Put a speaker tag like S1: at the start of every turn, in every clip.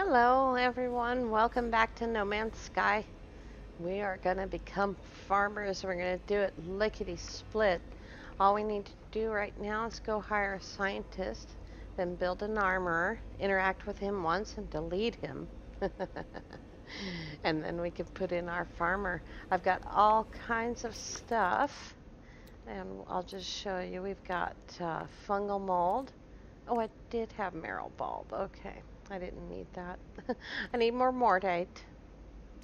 S1: Hello, everyone. Welcome back to No Man's Sky. We are going to become farmers. We're going to do it lickety split. All we need to do right now is go hire a scientist, then build an armorer, interact with him once, and delete him. And then we can put in our farmer. I've got all kinds of stuff, and I'll just show you. We've got fungal mold. Oh, I did have marrow bulb. Okay. I didn't need that. I need more mordite.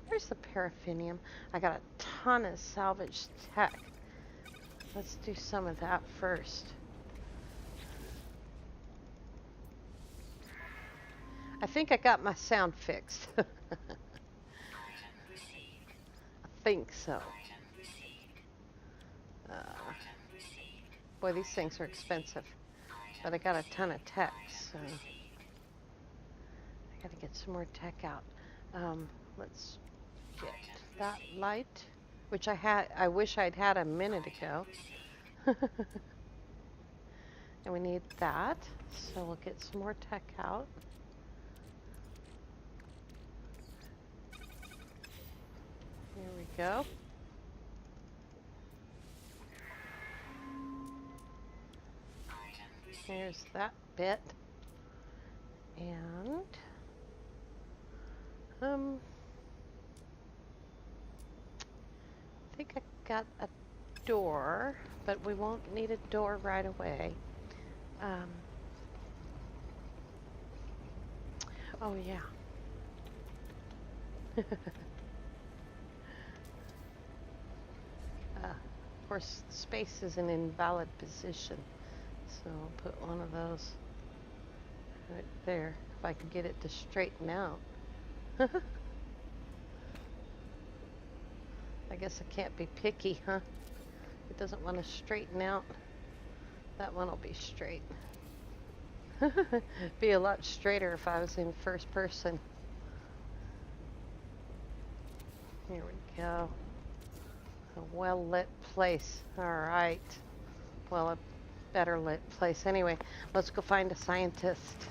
S1: Where's the paraffinium? I got a ton of salvage tech. Let's do some of that first. I think I got my sound fixed. I think so. Boy, these things are expensive. But I got a ton of tech, so I gotta get some more tech out. Let's get that light, which I wish I'd had a minute ago. And we need that, so we'll get some more tech out. Here we go. There's that bit. And I think I got a door, but we won't need a door right away. Oh yeah. Of course, space is an invalid position, so I'll put one of those right there if I can get it to straighten out. I guess I can't be picky, huh? It doesn't want to straighten out. That one will be straight. Be a lot straighter if I was in first person. Here we go. A well-lit place. Alright. Well, a better lit place. Anyway, let's go find a scientist.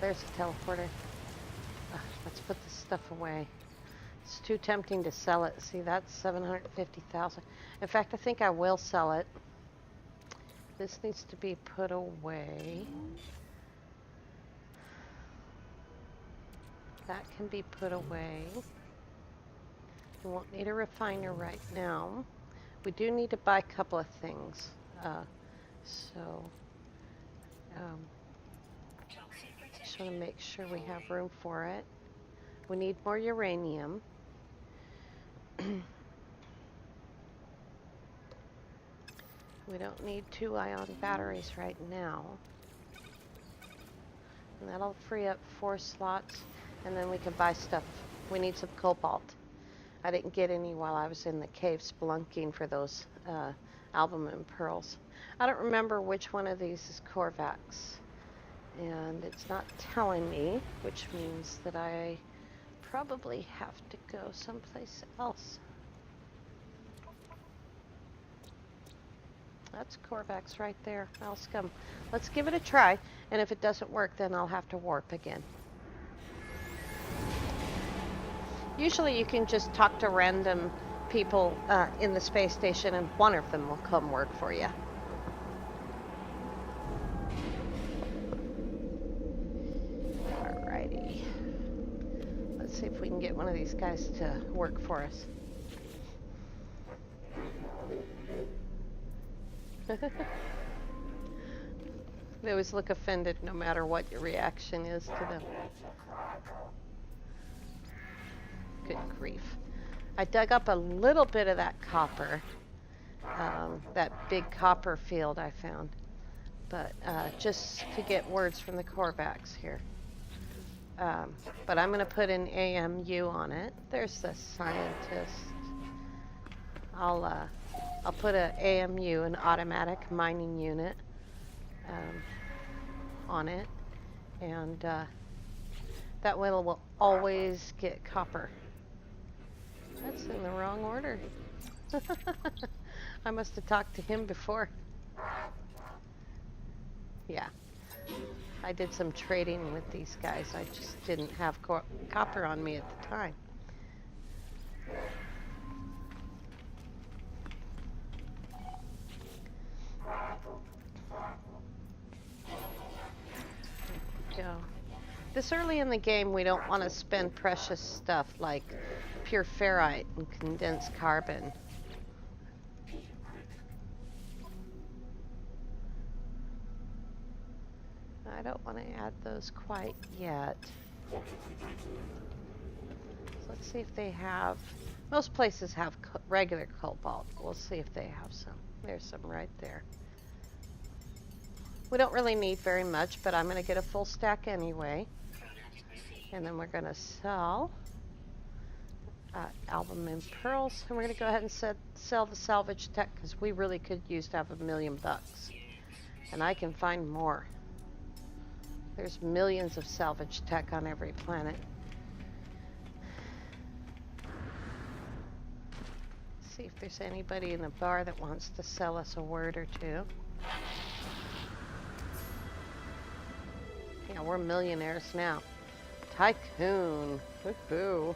S1: There's a teleporter. Let's put this stuff away. It's too tempting to sell it. See, that's 750,000. In fact, I think I will sell it. This needs to be put away. That can be put away. We won't need a refiner right now. We do need to buy a couple of things. Just want to make sure we have room for it. We need more uranium. We don't need 2-ion batteries right now. And that'll free up 4 slots, and then we can buy stuff. We need some cobalt. I didn't get any while I was in the cave spelunking for those albumin pearls. I don't remember which one of these is Korvax, and it's not telling me, which means that I probably have to go someplace else. That's Korvax right there. I'll scum. Let's give it a try, and if it doesn't work, then I'll have to warp again. Usually you can just talk to random people in the space station, and one of them will come work for you. Alrighty. Let's see if we can get one of these guys to work for us. They always look offended no matter what your reaction is to them. Good grief. I dug up a little bit of that copper, that big copper field I found, but just to get words from the Korvax here. But I'm going to put an AMU on it. There's the scientist. I'll put an AMU, an automatic mining unit, on it, and that way it will always get copper. That's in the wrong order. I must have talked to him before. Yeah. I did some trading with these guys. I just didn't have copper on me at the time. Go. This early in the game, we don't want to spend precious stuff like pure ferrite and condensed carbon. I don't want to add those quite yet. So let's see if they have... Most places have regular cobalt. We'll see if they have some. There's some right there. We don't really need very much, but I'm going to get a full stack anyway. And then we're going to sell albumin pearls. And we're going to go ahead and sell the salvage tech because we really could use to have $1 million. And I can find more. There's millions of salvage tech on every planet. See if there's anybody in the bar that wants to sell us a word or two. Yeah, we're millionaires now. Tycoon. Woohoo.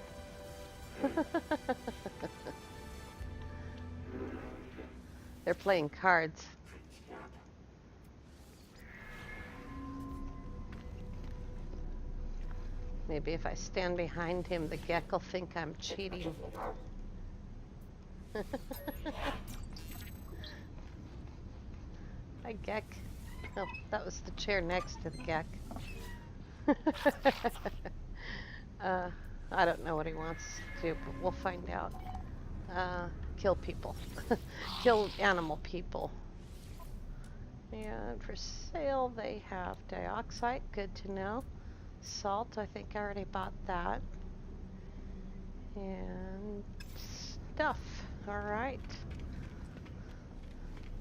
S1: They're playing cards. Maybe if I stand behind him, the Gek will think I'm cheating. Hi, Gek. Oh, that was the chair next to the Gek. I don't know what he wants to do, but we'll find out. Kill people. Kill animal people. And for sale, they have dioxide. Good to know. Salt, I think I already bought that. And stuff. Alright.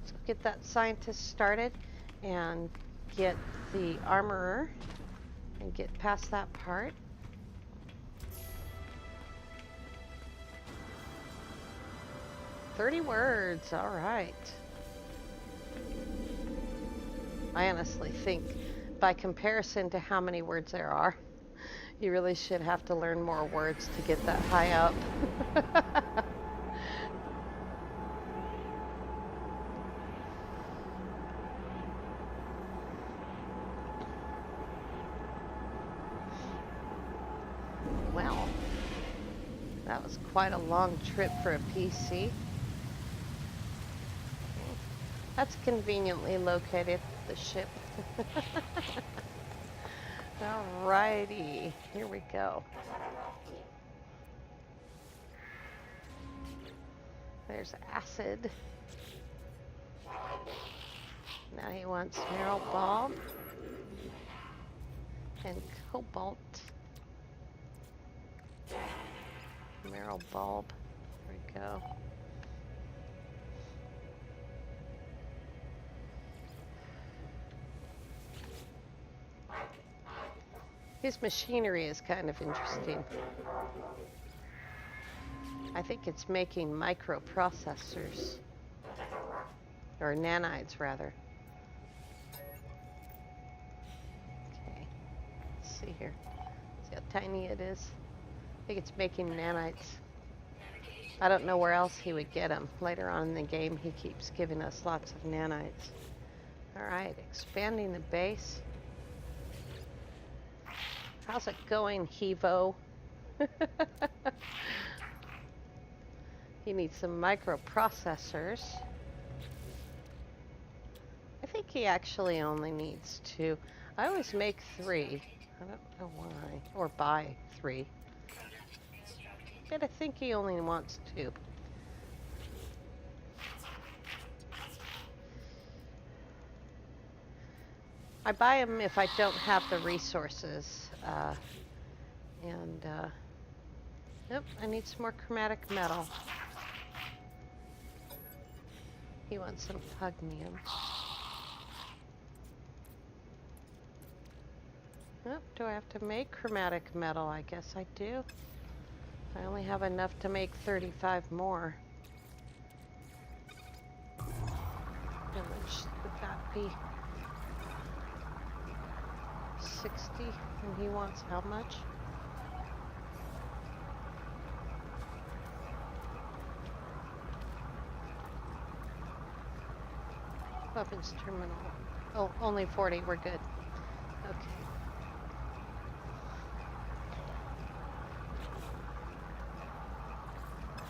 S1: So get that scientist started and get the armorer and get past that part. $30 words, alright. I honestly think by comparison to how many words there are, you really should have to learn more words to get that high up. Well, that was quite a long trip for a PC. That's conveniently located, the ship. Alrighty, here we go. There's acid. Now he wants mineral bulb and cobalt. Mineral bulb. There we go. His machinery is kind of interesting. I think it's making microprocessors. Or nanites, rather. Okay. Let's see here. See how tiny it is? I think it's making nanites. I don't know where else he would get them. Later on in the game, he keeps giving us lots of nanites. Alright, expanding the base. How's it going, Hevo? He needs some microprocessors. I think he actually only needs 2. I always make 3. I don't know why. Or buy 3. But I think he only wants 2. I buy them if I don't have the resources. Yep, I need some more chromatic metal. He wants some pugnium. Oh, do I have to make chromatic metal? I guess I do. I only have enough to make 35 more. How much would that be? 60, and he wants how much? Weapons terminal. Oh, only 40. We're good. Okay.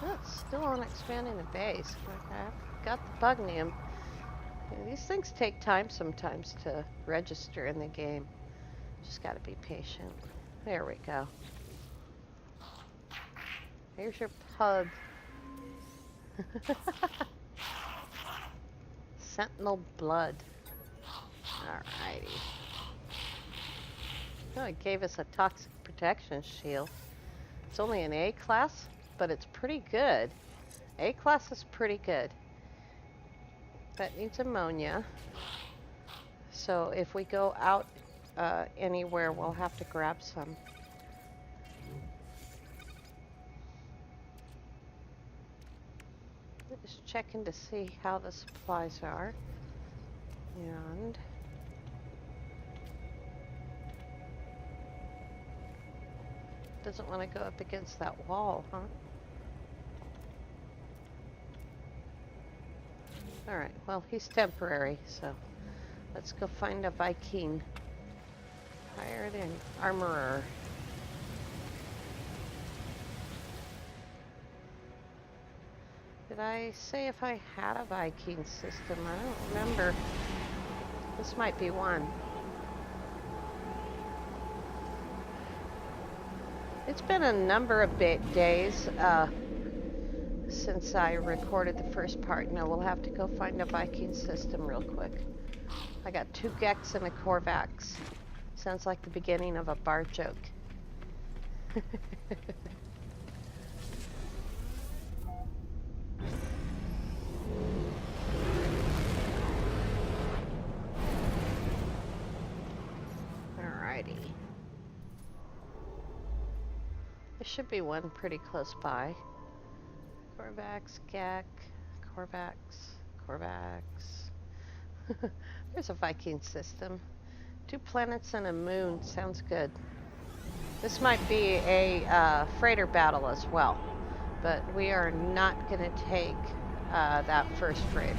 S1: Oh, it's still on expanding the base. I've got the Bugnium. These things take time sometimes to register in the game. Just gotta be patient. There we go. Here's your pug. Sentinel blood. Alrighty. Oh, it gave us a toxic protection shield. It's only an A class, but it's pretty good. A class is pretty good. That needs ammonia. So if we go out anywhere, we'll have to grab some. Just checking to see how the supplies are. And doesn't want to go up against that wall, huh? Alright, well, he's temporary, so let's go find a Viking. Hired an armorer. Did I say if I had a Viking system? I don't remember. This might be one. It's been a number of days since I recorded the first part. No, we'll have to go find a Viking system real quick. I got 2 Geks and a Korvax. Sounds like the beginning of a bar joke. Alrighty. There should be one pretty close by. Korvax, Gek, Korvax, Korvax. There's a Viking system. 2 planets and a moon. Sounds good. This might be a freighter battle as well, but we are not going to take that first freighter.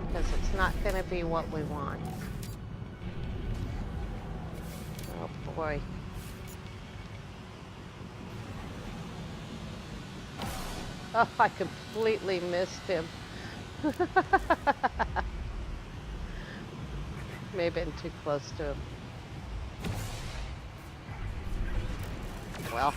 S1: Because it's not going to be what we want. Oh boy. Oh, I completely missed him. May have been too close to him. Well.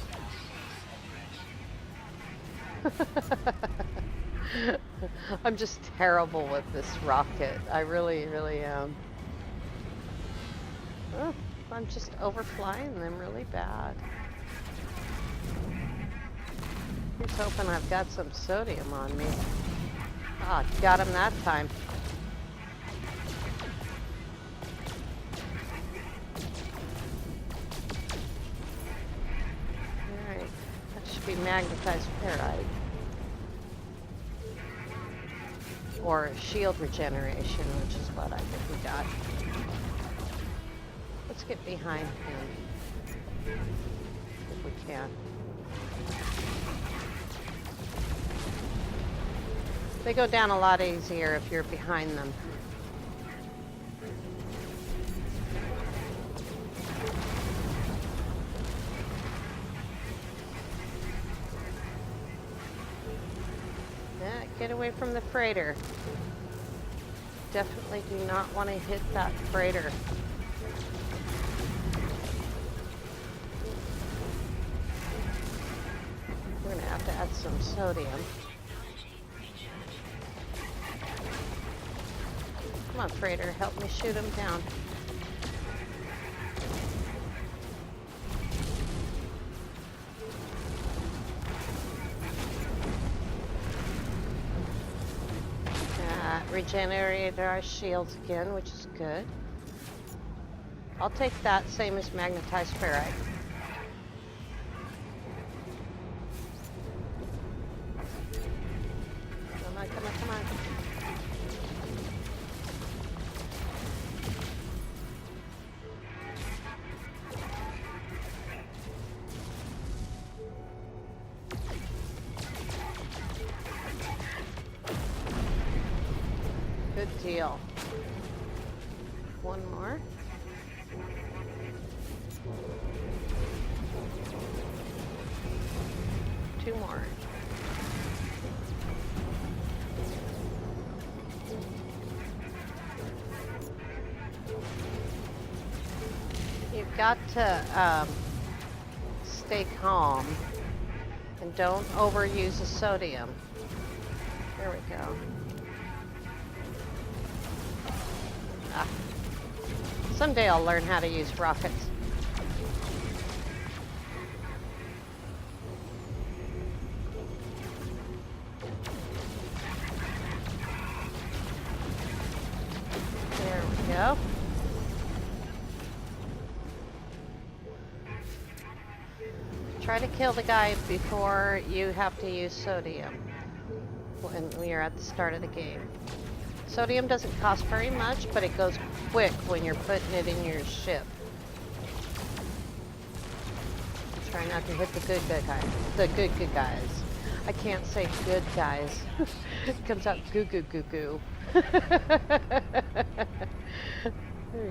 S1: I'm just terrible with this rocket. I really, really am. Oh, I'm just overflying them really bad. He's hoping I've got some sodium on me. Ah, got him that time. Alright, that should be magnetized ferrite. Or shield regeneration, which is what I think we got. Let's get behind him. If we can. They go down a lot easier if you're behind them. Yeah, get away from the freighter. Definitely do not want to hit that freighter. We're going to have to add some sodium. Come on, freighter, help me shoot him down. Regenerated our shields again, which is good. I'll take that, same as magnetized ferrite. Come on, come on, come on. Good deal. One more. Two more. You've got to stay calm and don't overuse the sodium. There we go. Ah. Someday I'll learn how to use rockets. There we go. Try to kill the guy before you have to use sodium when you're at the start of the game. Sodium doesn't cost very much, but it goes quick when you're putting it in your ship. Try not to hit the good guys. The good guys. I can't say good guys. It comes out goo goo goo goo. We're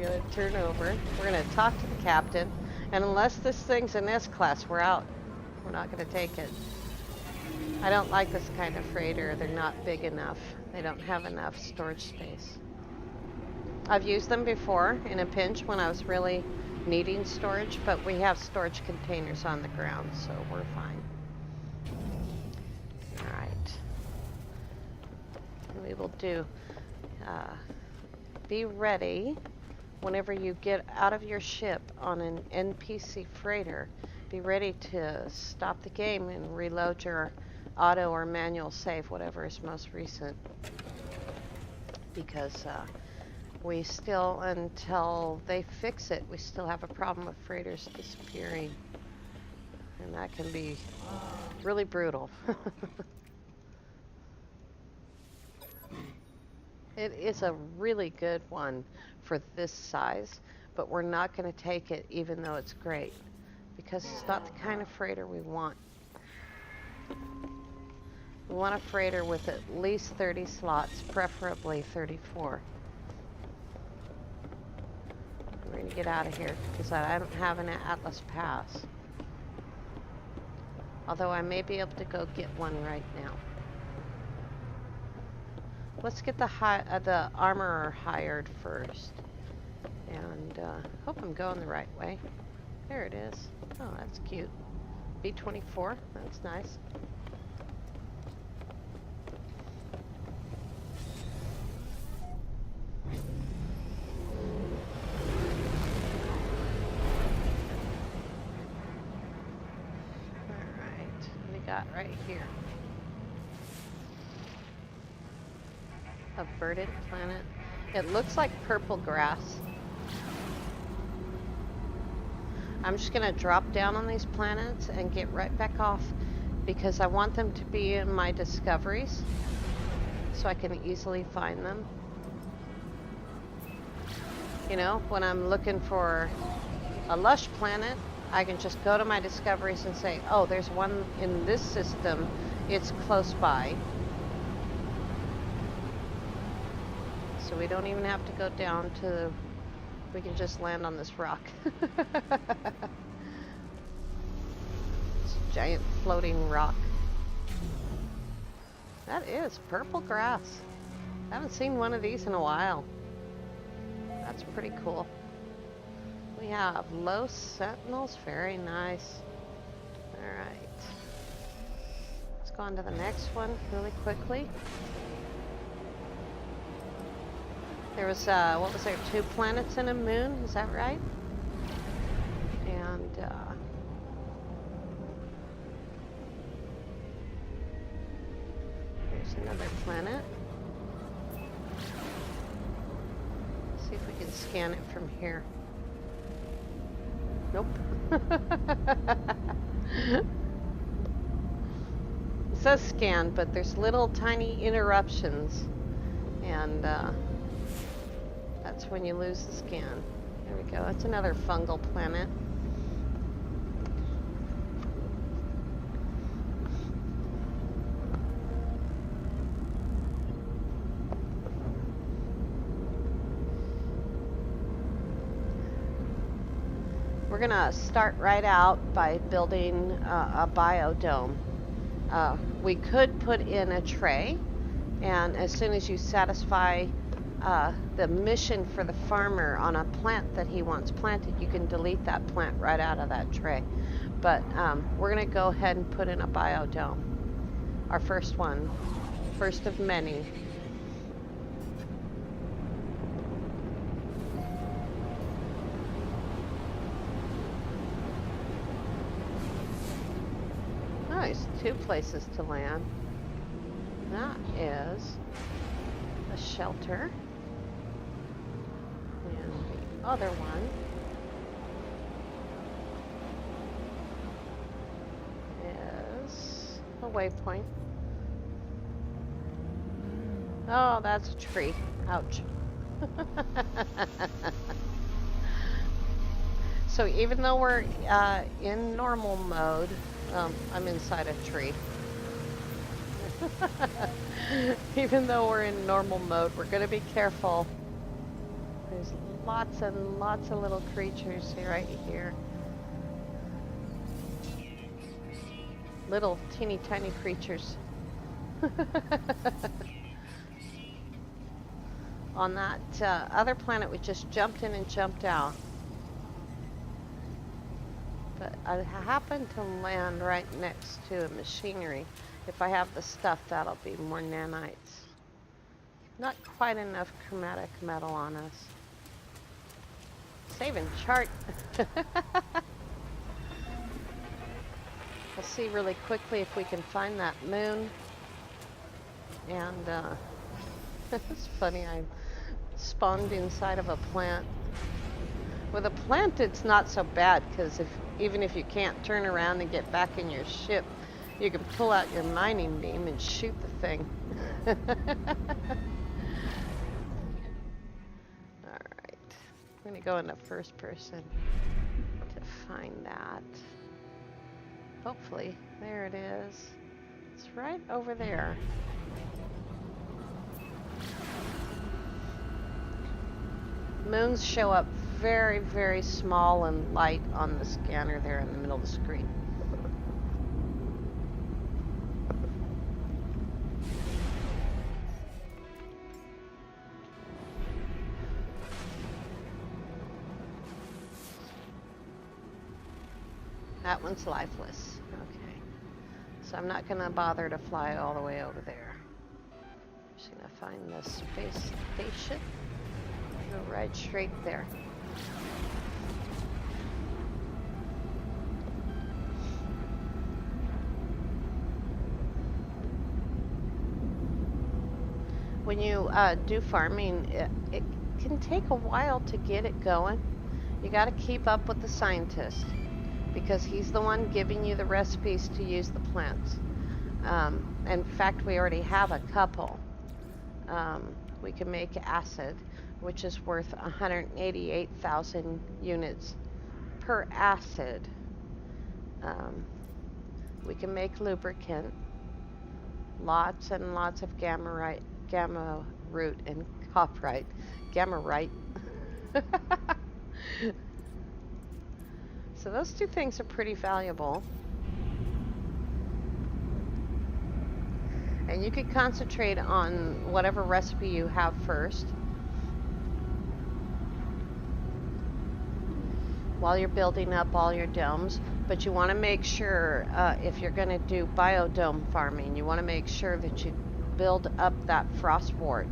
S1: gonna turn over. We're gonna talk to the captain. And unless this thing's an S-class, we're out. We're not gonna take it. I don't like this kind of freighter. They're not big enough. They don't have enough storage space. I've used them before in a pinch when I was really needing storage, but we have storage containers on the ground, so we're fine. All right. We will do, be ready whenever you get out of your ship on an NPC freighter. Be ready to stop the game and reload your auto or manual save, whatever is most recent. Because we still, until they fix it, we still have a problem with freighters disappearing. And that can be really brutal. It is a really good one for this size, but we're not going to take it even though it's great, because it's not the kind of freighter we want. We want a freighter with at least 30 slots, preferably 34. We're going to get out of here because I don't have an Atlas pass. Although I may be able to go get one right now. Let's get the armorer hired first. And hope I'm going the right way. There it is. Oh, that's cute. B-24, that's nice. Alright, what do we got right here? A verdant planet. It looks like purple grass. I'm just going to drop down on these planets and get right back off because I want them to be in my discoveries so I can easily find them. You know, when I'm looking for a lush planet, I can just go to my discoveries and say, oh, there's one in this system. It's close by. So we don't even have to go down to, we can just land on this rock. This giant floating rock. That is purple grass. I haven't seen one of these in a while. That's pretty cool. We have low sentinels, very nice. Alright. Let's go on to the next one really quickly. There was, what was there, 2 planets and a moon, is that right? And, here's another planet. Let's see if we can scan it from here. Nope. It says scan, but there's little tiny interruptions. And, that's when you lose the scan. There we go. That's another fungal planet. We're gonna start right out by building a biodome. We could put in a tray, and as soon as you satisfy the mission for the farmer on a plant that he wants planted, you can delete that plant right out of that tray. But we're gonna go ahead and put in a biodome. Our first one, first of many. Nice, 2 places to land. That is a shelter. And the other one is a waypoint. Oh, that's a tree. Ouch. So even though we're in normal mode, I'm inside a tree. Even though we're in normal mode, we're going to be careful. There's lots and lots of little creatures right here. Little teeny tiny creatures. On that other planet, we just jumped in and jumped out. But I happen to land right next to a machinery. If I have the stuff, that'll be more nanites. Not quite enough chromatic metal on us. Saving chart. We'll see really quickly if we can find that moon. And it's funny, I spawned inside of a plant. With a plant, it's not so bad, because even if you can't turn around and get back in your ship, you can pull out your mining beam and shoot the thing. Alright, I'm going to go into first person to find that. Hopefully, there it is. It's right over there. Moons show up very, very small and light on the scanner there in the middle of the screen. That one's lifeless. Okay. So I'm not going to bother to fly all the way over there. I'm just going to find the space station. Go right straight there. When you do farming, it can take a while to get it going. You got to keep up with the scientist, because he's the one giving you the recipes to use the plants. In fact, we already have a couple. We can make acid, which is worth 188,000 units per acid. We can make lubricant, lots and lots of gamma root and copperite. Gamma-rite. So those 2 things are pretty valuable. And you could concentrate on whatever recipe you have first, while you're building up all your domes. But you want to make sure, if you're going to do biodome farming, you want to make sure that you build up that frostwort.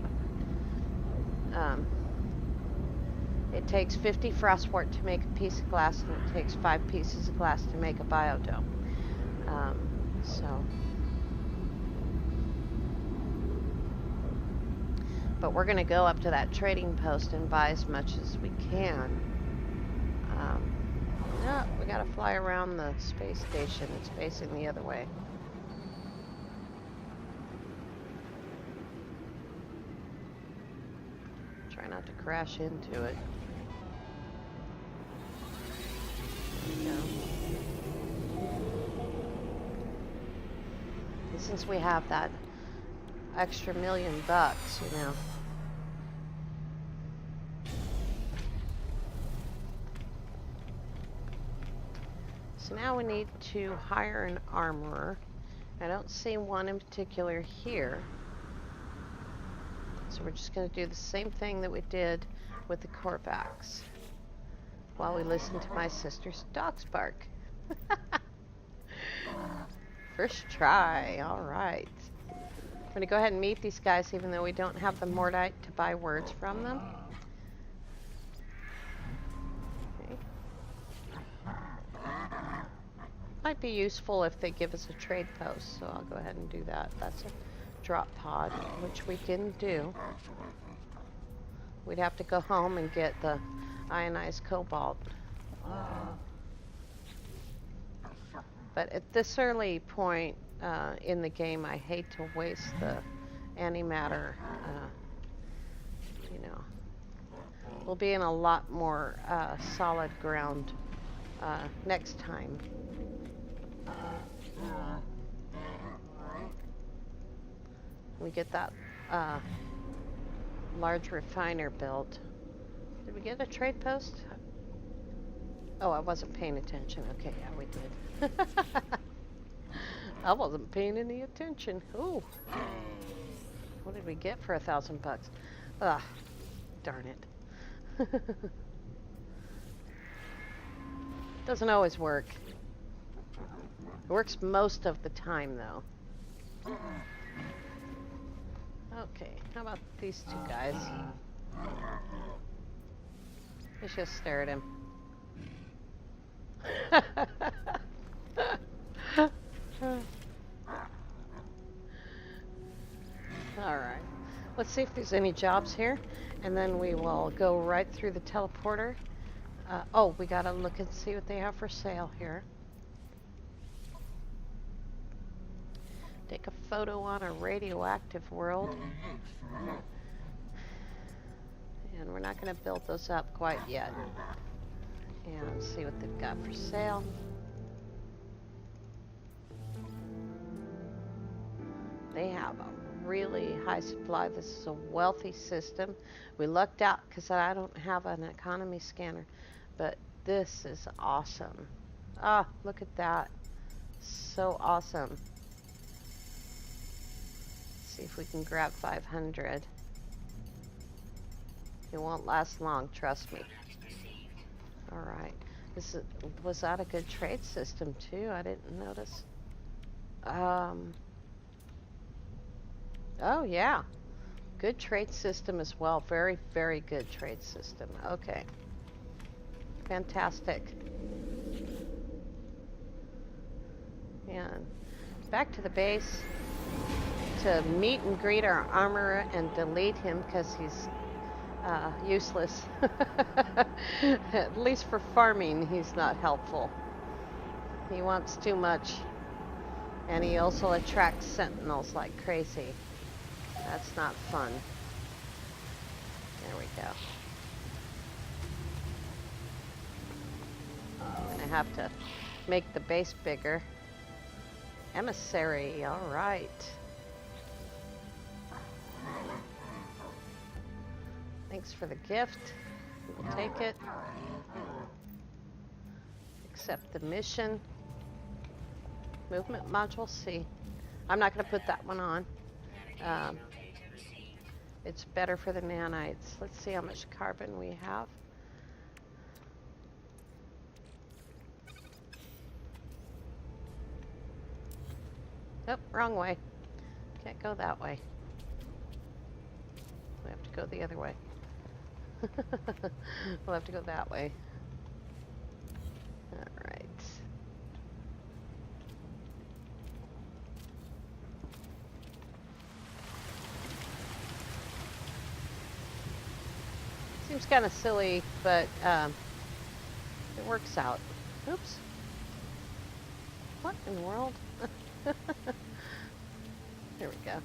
S1: It takes 50 frostwort to make a piece of glass, and it takes 5 pieces of glass to make a biodome. But we're going to go up to that trading post and buy as much as we can. No, we got to fly around the space station. It's facing the other way. Try not to crash into it. There we go. And since we have that extra $1 million, you know. So now we need to hire an armorer. I don't see one in particular here. So we're just going to do the same thing that we did with the Korvax while we listen to my sister's dogs bark. First try, all right. I'm going to go ahead and meet these guys even though we don't have the Mordite to buy words from them. Okay. Might be useful if they give us a trade post, so I'll go ahead and do that. That's a drop pod, which we can do. We'd have to go home and get the ionized cobalt. But at this early point in the game, I hate to waste the antimatter. You know, we'll be in a lot more solid ground next time. We get that large refiner built. Did we get a trade post? Oh, I wasn't paying attention. Okay, yeah, we did. I wasn't paying any attention. Ooh. What did we get for $1,000? Ugh, darn it. Doesn't always work. It works most of the time, though. Okay, how about these two guys? Let's just stare at him. Alright, let's see if there's any jobs here, and then we will go right through the teleporter. Oh, we gotta look and see what they have for sale here. Take a photo on a radioactive world. And we're not going to build those up quite yet. And see what they've got for sale. They have a really high supply. This is a wealthy system. We lucked out because I don't have an economy scanner. But this is awesome. Ah, look at that. So awesome. See if we can grab 500. It won't last long, trust me. Alright. Was that a good trade system too? I didn't notice. Oh yeah. Good trade system as well. Very, very good trade system. Okay. Fantastic. And back to the base to meet and greet our armorer and delete him because he's useless. At least for farming, he's not helpful. He wants too much. And he also attracts sentinels like crazy. That's not fun. There we go. I'm gonna have to make the base bigger. Emissary, all right. Thanks for the gift. We'll take it. Accept the mission. Movement module C. I'm not going to put that one on. It's better for the nanites. Let's see how much carbon we have. Oh, wrong way. Can't go that way. We have to go the other way. We'll have to go that way. All right. Seems kind of silly, but it works out. Oops. What in the world? There we go.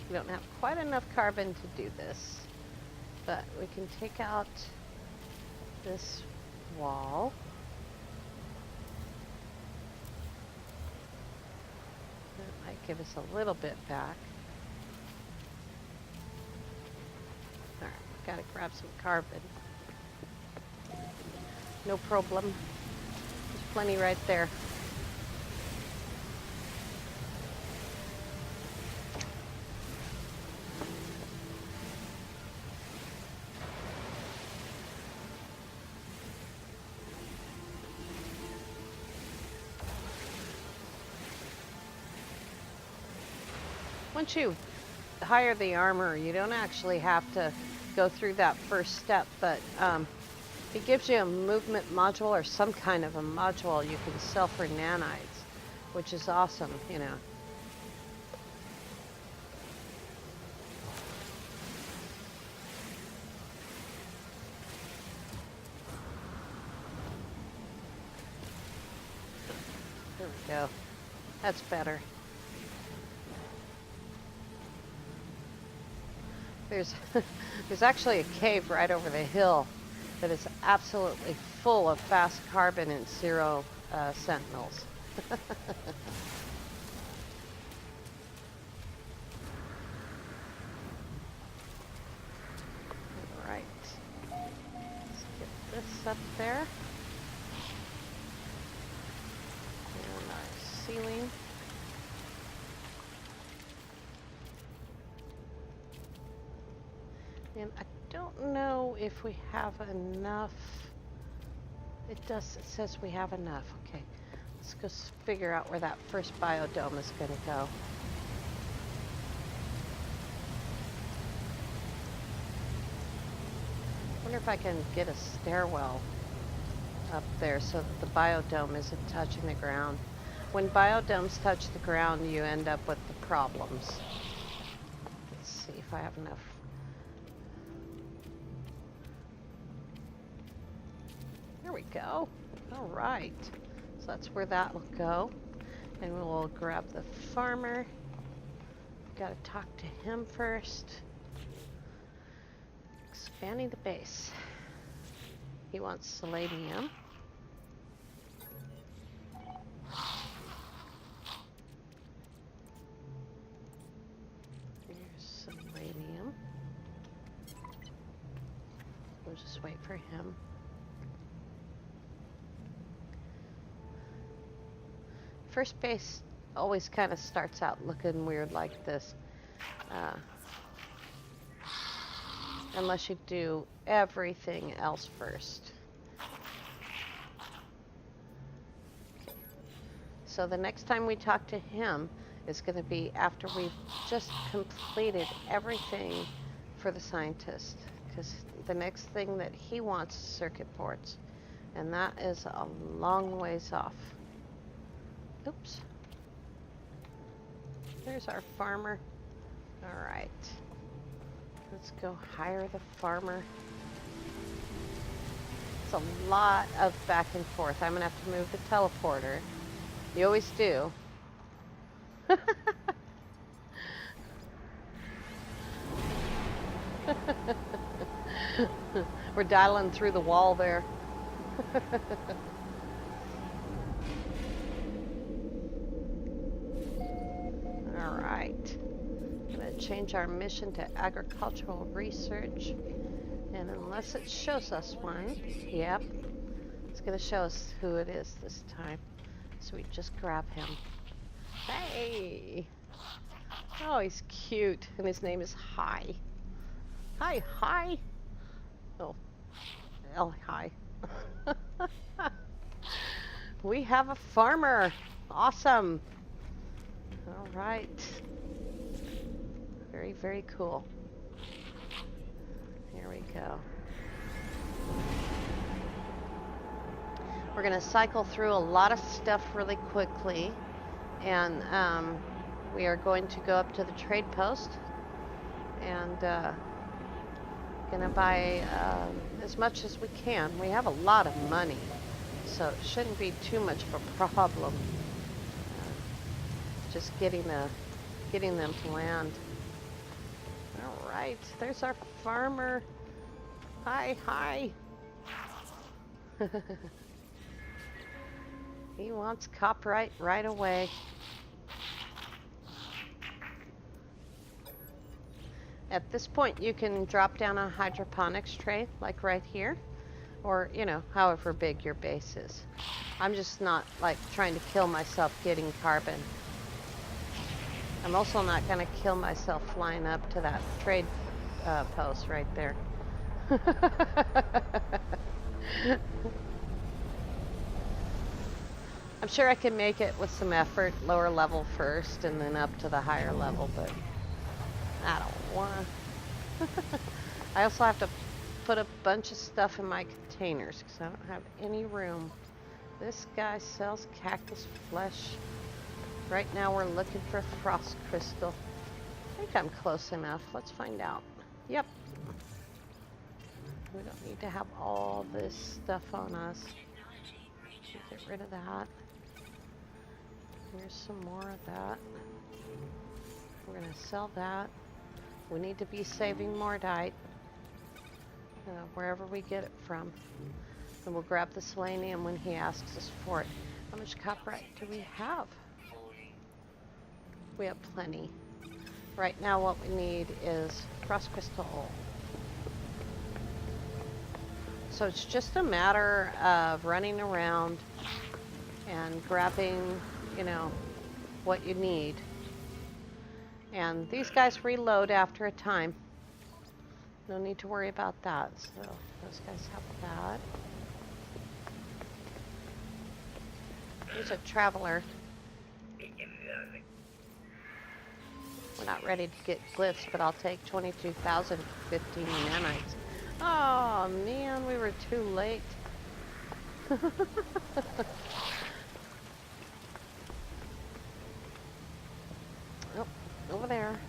S1: We don't have quite enough carbon to do this, but we can take out this wall. That might give us a little bit back. Alright, we've got to grab some carbon. No problem. There's plenty right there. Once you hire the armor, you don't actually have to go through that first step, but it gives you a movement module or some kind of a module you can sell for nanites, which is awesome, you know. There we go. That's better. There's actually a cave right over the hill that is absolutely full of fast carbon and zero sentinels. All right, let's get this up there. And our ceiling. And I don't know if we have enough. It says we have enough. Okay, let's go figure out where that first biodome is going to go. I wonder if I can get a stairwell up there so that the biodome isn't touching the ground. When biodomes touch the ground, you end up with the problems. Let's see if I have enough. There we go. All right. So that's where that will go. And we'll grab the farmer. Got to talk to him first. Expanding the base. He wants selenium. Here's selenium. We'll just wait for him. First base always kind of starts out looking weird like this. Unless you do everything else first. Okay. So the next time we talk to him is going to be after we've just completed everything for the scientist. Because the next thing that he wants is circuit boards. And that is a long ways off. Oops. There's our farmer. All right. Let's go hire the farmer. It's a lot of back and forth. I'm going to have to move the teleporter. You always do. We're dialing through the wall there. All right. I'm going to change our mission to agricultural research. And unless it shows us one, yep, it's going to show us who it is this time. So we just grab him. Hey! Oh, he's cute. And his name is Hi. Hi, Hi. Oh, L, Hi. We have a farmer. Awesome. All right. Very, very cool. Here we go. We're going to cycle through a lot of stuff really quickly. And we are going to go up to the trade post and going to buy as much as we can. We have a lot of money, so it shouldn't be too much of a problem. Just getting them to land. All right, there's our farmer. Hi, hi. He wants copyright right away. At this point, you can drop down a hydroponics tray, like right here. Or, you know, however big your base is. I'm just not, like, trying to kill myself getting carbon. I'm also not going to kill myself flying up to that trade post right there. I'm sure I can make it with some effort, lower level first and then up to the higher level, but I don't want to. I also have to put a bunch of stuff in my containers because I don't have any room. This guy sells cactus flesh. Right now we're looking for frost crystal. I think I'm close enough. Let's find out. Yep. We don't need to have all this stuff on us. Get rid of that. Here's some more of that. We're going to sell that. We need to be saving Mordite. Wherever we get it from. And we'll grab the selenium when he asks us for it. How much copperite do we have? We have plenty. Right now what we need is frost crystal. So it's just a matter of running around and grabbing, you know, what you need. And these guys reload after a time. No need to worry about that. So those guys have that. Here's a traveler. We're not ready to get glyphs, but I'll take 22,000 for 15 nanites. Oh man, we were too late. Oh, over there.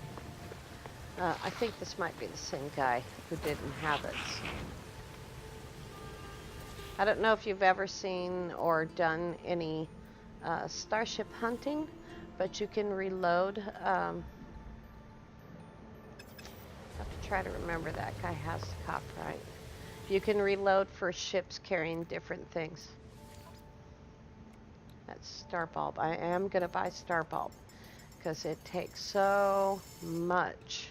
S1: I think this might be the same guy who didn't have it. I don't know if you've ever seen or done any starship hunting, but you can reload. I have to try to remember that guy has copyright. You can reload for ships carrying different things. That's Starbulb. I am going to buy Starbulb because it takes so much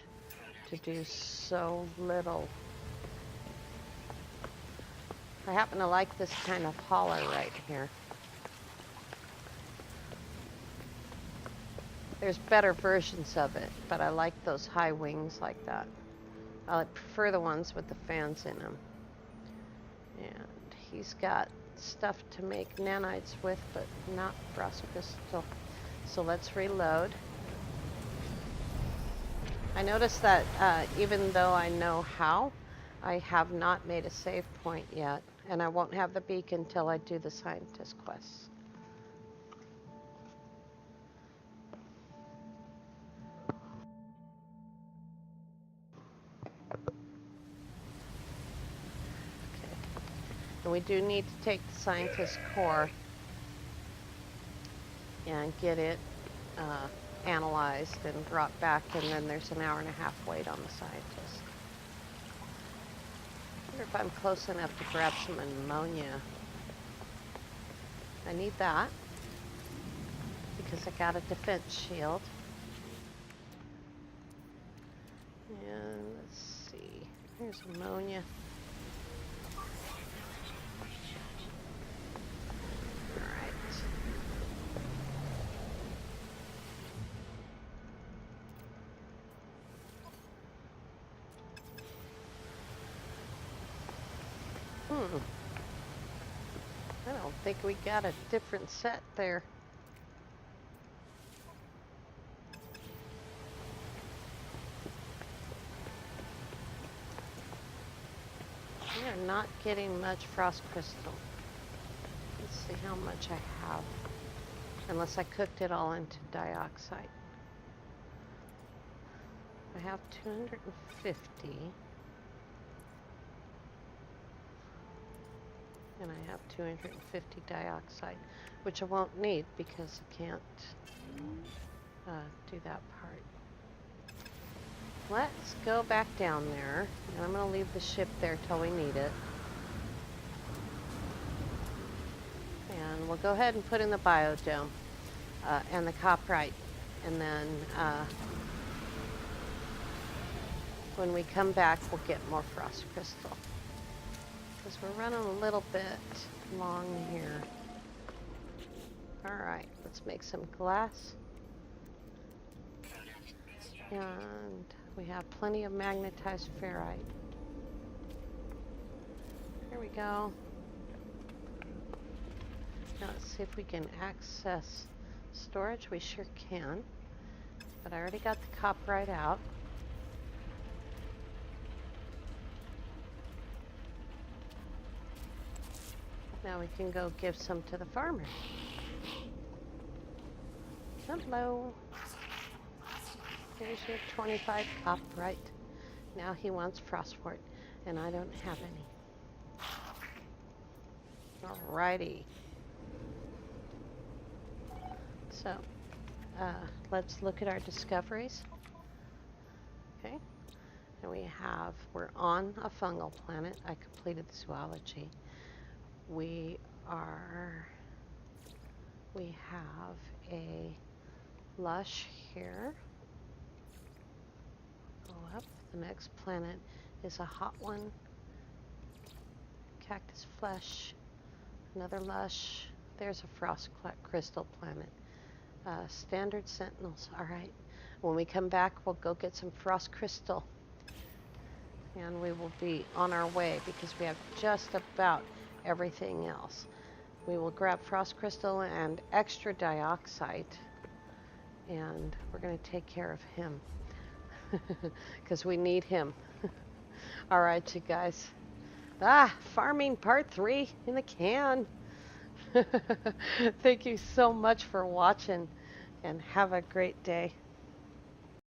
S1: to do so little. I happen to like this kind of hauler right here. There's better versions of it, but I like those high wings like that. I prefer the ones with the fans in them. And he's got stuff to make nanites with, but not frost crystal. So let's reload. I noticed that even though I know how, I have not made a save point yet, and I won't have the beacon until I do the scientist quests. Okay. And we do need to take the scientist core and get it analyzed and brought back, and then there's an hour and a half wait on the scientist. I wonder if I'm close enough to grab some ammonia. I need that because I got a defense shield. And let's see, here's ammonia. I don't think we got a different set there. We are not getting much frost crystal. Let's see how much I have. Unless I cooked it all into dioxide. I have 250. And I have 250 dioxide, which I won't need because I can't do that part. Let's go back down there, and I'm going to leave the ship there till we need it. And we'll go ahead and put in the biodome and the copperite, and then when we come back, we'll get more frost crystal. because we're running a little bit long here. Alright, let's make some glass. And we have plenty of magnetized ferrite. Here we go. Now let's see if we can access storage. We sure can. But I already got the copperite out. Now we can go give some to the farmer. Hello. Here's your 25 copperite. Now he wants frostwort, and I don't have any. Alrighty. So, let's look at our discoveries. Okay. And we're on a fungal planet. I completed the zoology. We have a lush here. Go up. The next planet is a hot one. Cactus flesh. Another lush. There's a frost crystal planet. Standard sentinels. Alright. When we come back, we'll go get some frost crystal. And we will be on our way because we have just about everything else. We will grab frost crystal and extra dioxide. And we're going to take care of him. Because we need him. Alright, you guys. Farming part 3 in the can. Thank you so much for watching, and have a great day.